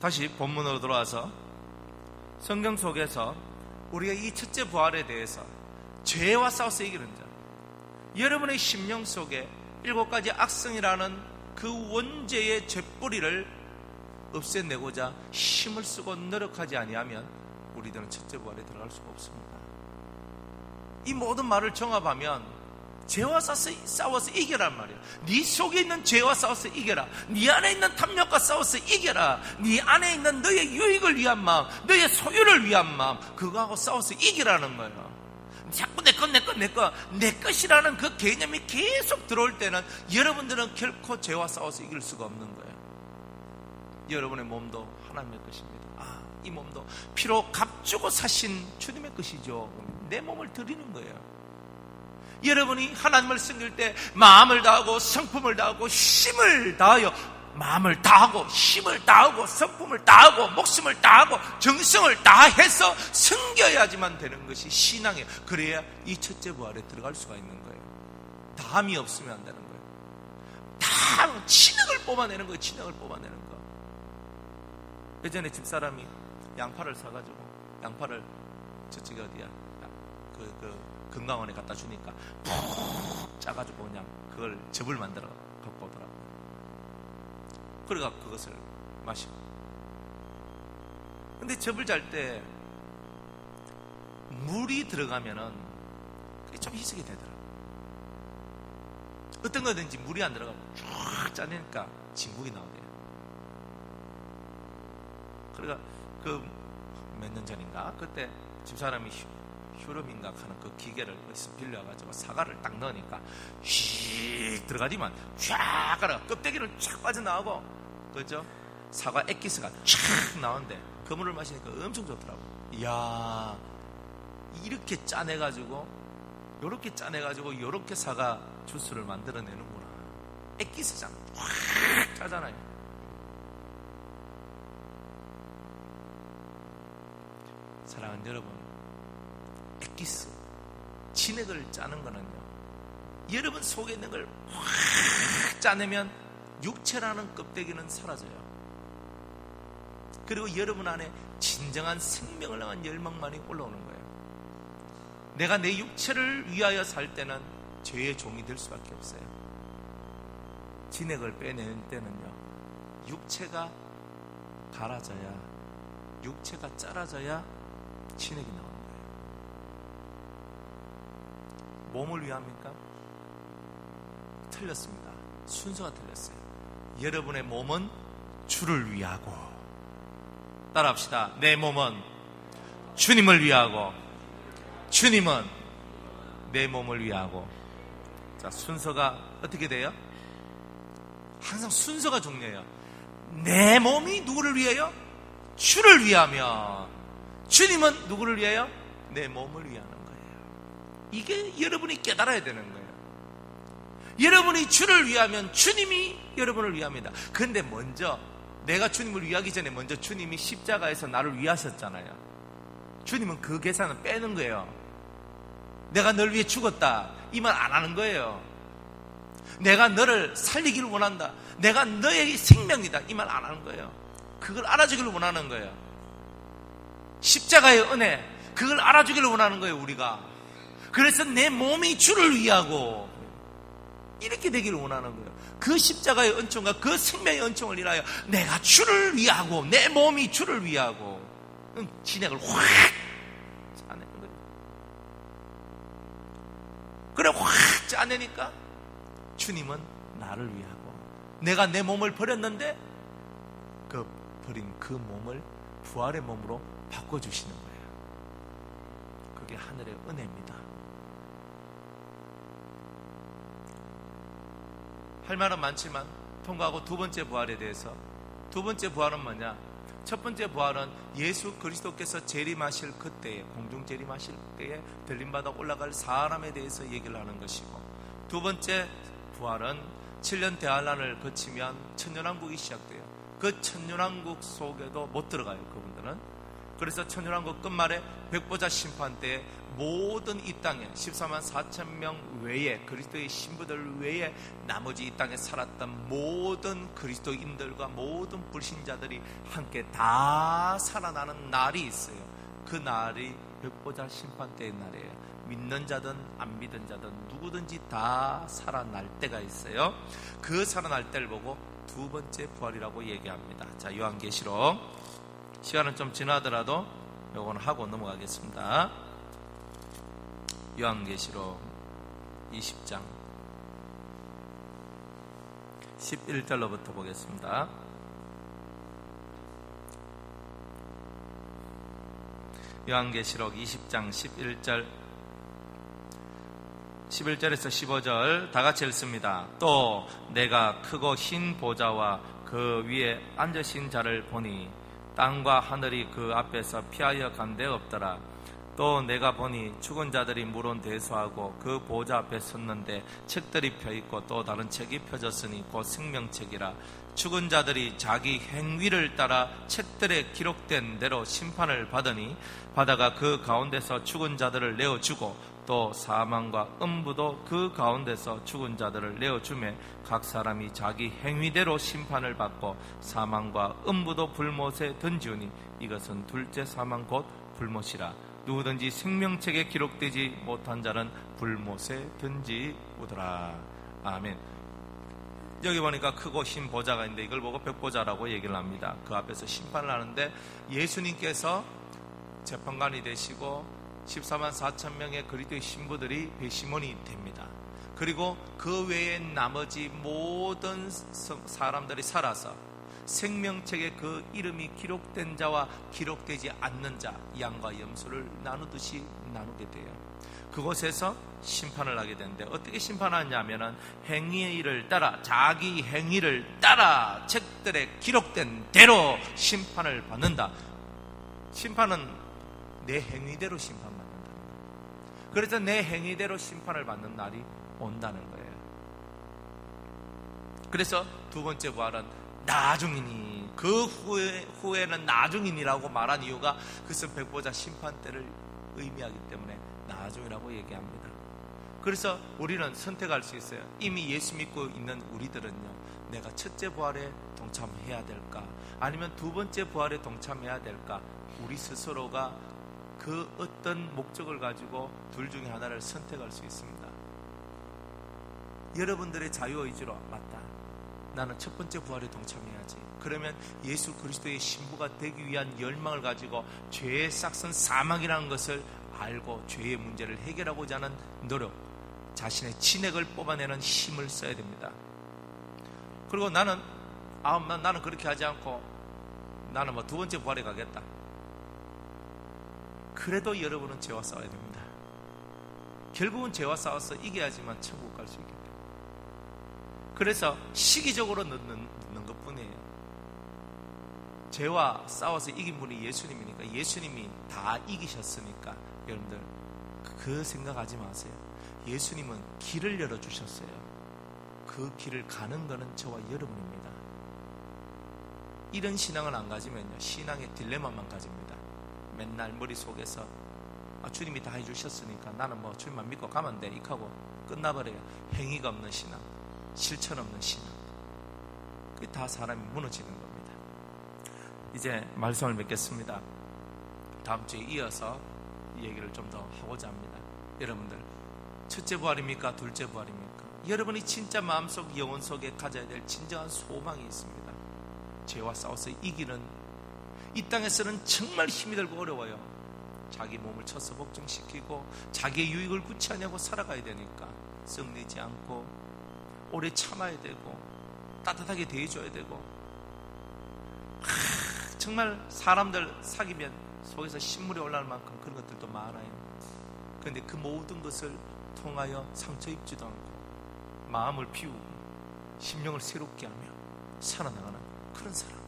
다시 본문으로 돌아와서 성경 속에서 우리가 이 첫째 부활에 대해서 죄와 싸워서 이기는 자, 여러분의 심령 속에 7가지 악성이라는 그 원죄의 죄뿌리를 없애내고자 힘을 쓰고 노력하지 아니하면 우리들은 첫째 부활에 들어갈 수가 없습니다. 이 모든 말을 종합하면 죄와 싸워서 이겨란 말이야. 네 속에 있는 죄와 싸워서 이겨라. 네 안에 있는 탐욕과 싸워서 이겨라. 네 안에 있는 너의 유익을 위한 마음, 너의 소유를 위한 마음, 그거하고 싸워서 이기라는 거예요. 자꾸 내 것이라는 그 개념이 계속 들어올 때는 여러분들은 결코 죄와 싸워서 이길 수가 없는 거예요. 여러분의 몸도 하나님의 것입니다. 이 몸도 피로 값주고 사신 주님의 것이죠. 내 몸을 드리는 거예요. 여러분이 하나님을 섬길 때 마음을 다하고 성품을 다하고 힘을 다하여, 마음을 다하고 힘을 다하고 성품을 다하고 목숨을 다하고 정성을 다해서 섬겨야지만 되는 것이 신앙이에요. 그래야 이 첫째 부활에 들어갈 수가 있는 거예요. 다함이 없으면 안 되는 거예요. 다 진흙을 뽑아내는 거예요. 진흙을 뽑아내는 거. 예전에 집사람이 양파를 사가지고, 양파를 저쪽에 어디야, 건강원에 갖다 주니까 푹 짜가지고 그냥 그걸 즙을 만들어 갖고 오더라고요. 그래가 그것을 마시고. 근데 즙을 잘 때 물이 들어가면은 그게 좀 희석이 되더라고요. 어떤 거든지 물이 안 들어가면 쫙 짜내니까 진국이 나오대요. 그러니까 그 몇 년 전인가 그때 집사람이 휴름인가 하는 그 기계를 어디서 빌려가지고 사과를 딱 넣으니까 휙 들어가지만 쫙 가라 껍데기를 쫙 빠져나오고, 그죠? 사과 액기스가 쫙 나오는데 그 물을 마시니까 엄청 좋더라고. 이야, 이렇게 짜내가지고 요렇게 짜내가지고 요렇게 사과 주스를 만들어내는구나. 액기스잖아. 쫙 짜잖아요. 사랑하는 여러분, 액기스, 진액을 짜는 거는요, 여러분 속에 있는 걸 확 짜내면 육체라는 껍데기는 사라져요. 그리고 여러분 안에 진정한 생명을 향한 열망만이 올라오는 거예요. 내가 내 육체를 위하여 살 때는 죄의 종이 될 수밖에 없어요. 진액을 빼내는 때는요, 육체가 갈아져야, 육체가 짜라져야 진액이 나오는 거예요. 몸을 위합니까? 틀렸습니다. 순서가 틀렸어요. 여러분의 몸은 주를 위하고, 따라합시다. 내 몸은 주님을 위하고, 주님은 내 몸을 위하고. 자, 순서가 어떻게 돼요? 항상 순서가 중요해요. 내 몸이 누구를 위해요? 주를 위하면, 주님은 누구를 위하여? 내 몸을 위하는 거예요. 이게 여러분이 깨달아야 되는 거예요. 여러분이 주를 위하면 주님이 여러분을 위합니다. 그런데 먼저 내가 주님을 위하기 전에 먼저 주님이 십자가에서 나를 위하셨잖아요. 주님은 그 계산을 빼는 거예요. 내가 널 위해 죽었다, 이 말 안 하는 거예요. 내가 너를 살리기를 원한다, 내가 너의 생명이다, 이 말 안 하는 거예요. 그걸 알아주기를 원하는 거예요. 십자가의 은혜, 그걸 알아주기를 원하는 거예요, 우리가. 그래서 내 몸이 주를 위하고 이렇게 되기를 원하는 거예요. 그 십자가의 은총과 그 생명의 은총을 인하여 내가 주를 위하고, 내 몸이 주를 위하고, 진액을 확 짜내는 거예요. 그래 확 짜내니까 주님은 나를 위하고, 내가 내 몸을 버렸는데 그 버린 그 몸을 부활의 몸으로 바꿔주시는 거예요. 그게 하늘의 은혜입니다. 할 말은 많지만 통과하고 두 번째 부활에 대해서, 두 번째 부활은 뭐냐? 첫 번째 부활은 예수 그리스도께서 재림하실 그때에, 공중 재림하실 때에 들림받아 올라갈 사람에 대해서 얘기를 하는 것이고, 두 번째 부활은 7년 대환란을 거치면 천년왕국이 시작돼요. 그 천년왕국 속에도 못 들어가요, 그분들은. 그래서 천년왕국 끝말에 백보자 심판 때에 모든 이 땅에 14만 4천 명 외에, 그리스도의 신부들 외에 나머지 이 땅에 살았던 모든 그리스도인들과 모든 불신자들이 함께 다 살아나는 날이 있어요. 그 날이 백보자 심판 때의 날이에요. 믿는 자든 안 믿는 자든 누구든지 다 살아날 때가 있어요. 그 살아날 때를 보고 두 번째 부활이라고 얘기합니다. 자, 요한계시록, 시간은 좀 지나더라도 요거는 하고 넘어가겠습니다. 요한계시록 20장 11절로부터 보겠습니다. 요한계시록 20장 11절에서 15절 다 같이 읽습니다. 또 내가 크고 흰 보좌와 그 위에 앉으신 자를 보니 땅과 하늘이 그 앞에서 피하여 간 데 없더라. 또 내가 보니 죽은 자들이 물은 대수하고 그 보좌 앞에 섰는데 책들이 펴있고 또 다른 책이 펴졌으니 곧 생명책이라. 죽은 자들이 자기 행위를 따라 책들에 기록된 대로 심판을 받으니, 받아가 그 가운데서 죽은 자들을 내어주고 또 사망과 음부도 그 가운데서 죽은 자들을 내어주매 각 사람이 자기 행위대로 심판을 받고 사망과 음부도 불못에 던지우니 이것은 둘째 사망 곧 불못이라. 누구든지 생명책에 기록되지 못한 자는 불못에 던지우더라. 아멘. 여기 보니까 크고 흰 보좌가 있는데 이걸 보고 백보좌라고 얘기를 합니다. 그 앞에서 심판을 하는데 예수님께서 재판관이 되시고 14만 4천 명의 그리스도의 신부들이 배심원이 됩니다. 그리고 그 외에 나머지 모든 사람들이 살아서 생명책에 그 이름이 기록된 자와 기록되지 않는 자, 양과 염소를 나누듯이 나누게 돼요. 그곳에서 심판을 하게 되는데 어떻게 심판하냐면은 행위의 일을 따라, 자기 행위를 따라 책들에 기록된 대로 심판을 받는다. 심판은 내 행위대로 심판받는다. 그래서 내 행위대로 심판을 받는 날이 온다는 거예요. 그래서 두 번째 부활은 나중이니, 그 후에는 나중이니라고 말한 이유가 그것은 백보자 심판 때를 의미하기 때문에 나중이라고 얘기합니다. 그래서 우리는 선택할 수 있어요. 이미 예수 믿고 있는 우리들은요, 내가 첫째 부활에 동참해야 될까, 아니면 두 번째 부활에 동참해야 될까, 우리 스스로가 그 어떤 목적을 가지고 둘 중에 하나를 선택할 수 있습니다. 여러분들의 자유의지로, 맞다, 나는 첫 번째 부활에 동참해야지. 그러면 예수 그리스도의 신부가 되기 위한 열망을 가지고 죄의 싹슨 사망이라는 것을 알고 죄의 문제를 해결하고자 하는 노력, 자신의 진액을 뽑아내는 힘을 써야 됩니다. 그리고 나는 그렇게 하지 않고 나는 두 번째 부활에 가겠다. 그래도 여러분은 죄와 싸워야 됩니다. 결국은 죄와 싸워서 이겨야지만 천국 갈 수 있기 때문에. 그래서 시기적으로 넣는 것뿐이에요. 죄와 싸워서 이긴 분이 예수님이니까, 예수님이 다 이기셨으니까 여러분들 그 생각하지 마세요. 예수님은 길을 열어주셨어요. 그 길을 가는 것은 저와 여러분입니다. 이런 신앙을 안 가지면요, 신앙의 딜레마만 가집니다. 맨날 머릿속에서 주님이 다 해주셨으니까 나는 주님만 믿고 가면 돼, 이하고 끝나버려요. 행위가 없는 신앙, 실천 없는 신앙, 그게 다 사람이 무너지는 겁니다. 이제 말씀을 맺겠습니다. 다음 주에 이어서 얘기를 좀 더 하고자 합니다. 여러분들, 첫째 부활입니까? 둘째 부활입니까? 여러분이 진짜 마음속, 영혼 속에 가져야 될 진정한 소망이 있습니다. 죄와 싸워서 이기는, 이 땅에서는 정말 힘이 들고 어려워요. 자기 몸을 쳐서 복종시키고 자기의 유익을 구취하냐고 살아가야 되니까 썩내지 않고 오래 참아야 되고 따뜻하게 대해줘야 되고, 정말 사람들 사귀면 속에서 신물이 올라올 만큼 그런 것들도 많아요. 그런데 그 모든 것을 통하여 상처 입지도 않고 마음을 비우고 심령을 새롭게 하며 살아나가는 그런 사람,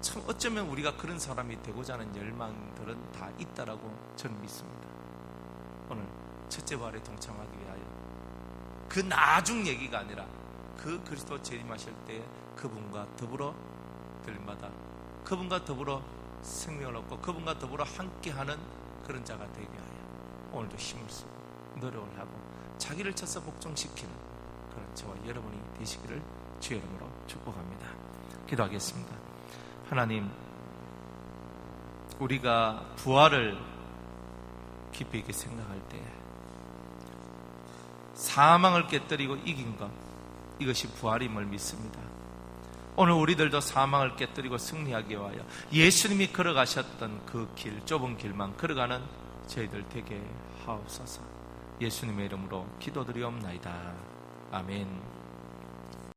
참 어쩌면 우리가 그런 사람이 되고자 하는 열망들은 다 있다라고 저는 믿습니다. 오늘 첫째 부활에 동참하기 위하여 그 나중 얘기가 아니라 그 그리스도 재림하실 때 그분과 더불어 들림받아 그분과 더불어 생명을 얻고 그분과 더불어 함께하는 그런 자가 되게 하여 오늘도 힘을 쓰고 노력을 하고 자기를 쳐서 복종시키는 그런 저와 여러분이 되시기를 주의 이름으로 축복합니다. 기도하겠습니다. 하나님, 우리가 부활을 깊이 있게 생각할 때 사망을 깨뜨리고 이긴 것, 이것이 부활임을 믿습니다. 오늘 우리들도 사망을 깨뜨리고 승리하기 위하여 예수님이 걸어가셨던 그 길, 좁은 길만 걸어가는 저희들 되게 하옵소서. 예수님의 이름으로 기도드리옵나이다. 아멘.